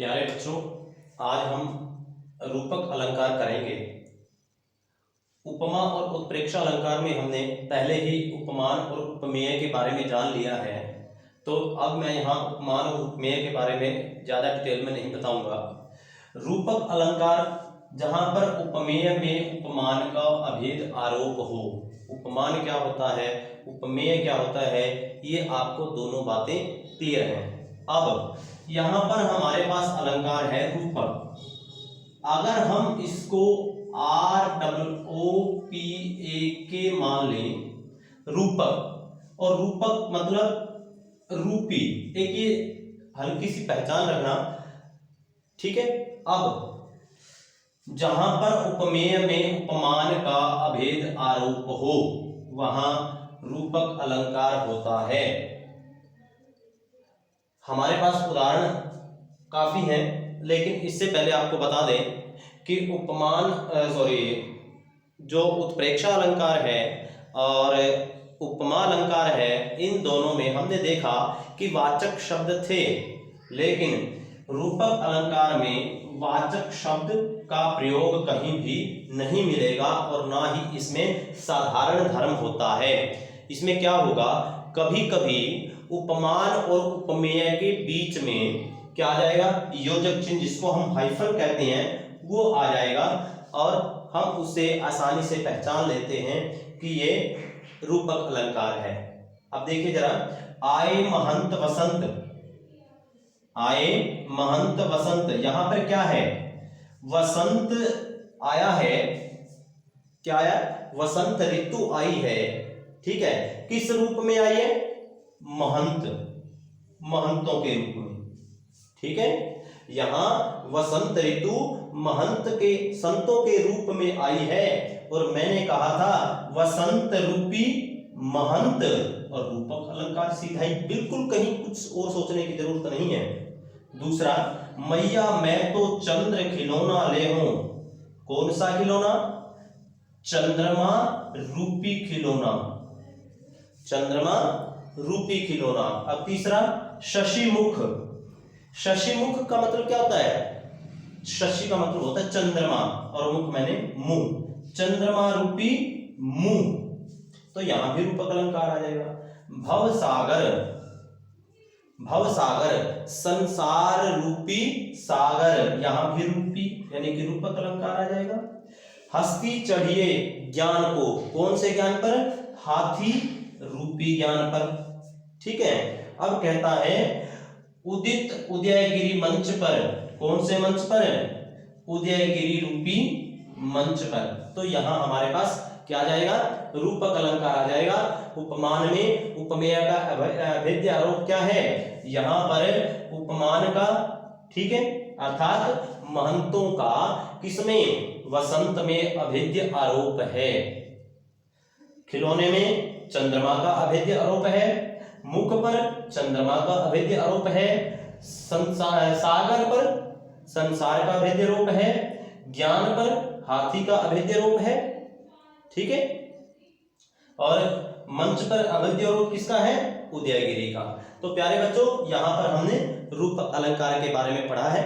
प्यारे बच्चों, आज हम रूपक अलंकार करेंगे। उपमा और उत्प्रेक्षा अलंकार में हमने पहले ही उपमान और उपमेय के बारे में जान लिया है, तो अब मैं यहाँ उपमान और उपमेय के बारे में ज़्यादा डिटेल में नहीं बताऊंगा। रूपक अलंकार जहाँ पर उपमेय में उपमान का अभेद आरोप हो। उपमान क्या होता है, उपमेय क्या होता है, ये आपको दोनों बातें क्लियर हैं। अब यहाँ पर हमारे पास अलंकार है रूपक। अगर हम इसको ROOPAK मान लें, रूपक, और रूपक मतलब रूपी, एक ये हल्की सी पहचान रखना, ठीक है। अब जहां पर उपमेय में उपमान का अभेद आरोप हो वहां रूपक अलंकार होता है। हमारे पास उदाहरण काफी हैं, लेकिन इससे पहले आपको बता दें कि जो उत्प्रेक्षा अलंकार है और उपमा अलंकार है, इन दोनों में हमने देखा कि वाचक शब्द थे, लेकिन रूपक अलंकार में वाचक शब्द का प्रयोग कहीं भी नहीं मिलेगा और ना ही इसमें साधारण धर्म होता है। इसमें क्या होगा, कभी कभी उपमान और उपमेय के बीच में क्या आ जाएगा, योजक चिन्ह जिसको हम हाइफन कहते हैं वो आ जाएगा और हम उसे आसानी से पहचान लेते हैं कि ये रूपक अलंकार है। अब देखिए जरा, आए महंत वसंत, आए महंत वसंत, यहां पर क्या है, वसंत आया है, क्या आया, वसंत ऋतु आई है, ठीक है। किस रूप में आई है, महंत, महंतों के रूप में, ठीक है। यहां वसंत ऋतु महंत के, संतों के रूप में आई है, और मैंने कहा था वसंत रूपी महंत, और रूपक अलंकार सीधा ही, बिल्कुल कहीं कुछ और सोचने की जरूरत नहीं है। दूसरा, मैया मैं तो चंद्र खिलौना ले हूं, कौन सा खिलौना, चंद्रमा रूपी खिलौना, चंद्रमा रूपी खिलौना। अब तीसरा, शशिमुख, शशिमुख का मतलब क्या होता है, शशि का मतलब होता है चंद्रमा और मुख मैंने मुंह, चंद्रमा रूपी मुंह, तो यहां भी रूपक अलंकार आ जाएगा। भवसागर, भवसागर संसार रूपी सागर, यहां भी रूपी यानी कि रूपक अलंकार आ जाएगा। हस्ती चढ़िए ज्ञान को, कौन से ज्ञान पर, हाथी रूपी ज्ञान पर, ठीक है। अब कहता है उदित उदयगिरी मंच पर, कौन से मंच पर, उदयगिरी रूपी मंच पर, तो यहां हमारे पास क्या आ जाएगा, रूपक अलंकार आ जाएगा। उपमान में उपमेय का अभेद्य आरोप क्या है, यहां पर उपमान का, ठीक है, अर्थात महंतों का किसमें, वसंत में अभेद्य आरोप है। खिलौने में चंद्रमा का अभेद्य आरोप है, मुख पर चंद्रमा का अभेद्य आरोप है, सागर पर संसार का अभेद्य आरोप है, ज्ञान पर हाथी का अभेद्य आरोप है, ठीक है, और मंच पर अभेद्य आरोप किसका है, उदयगिरी का। तो प्यारे बच्चों, यहां पर हमने रूपक अलंकार के बारे में पढ़ा है।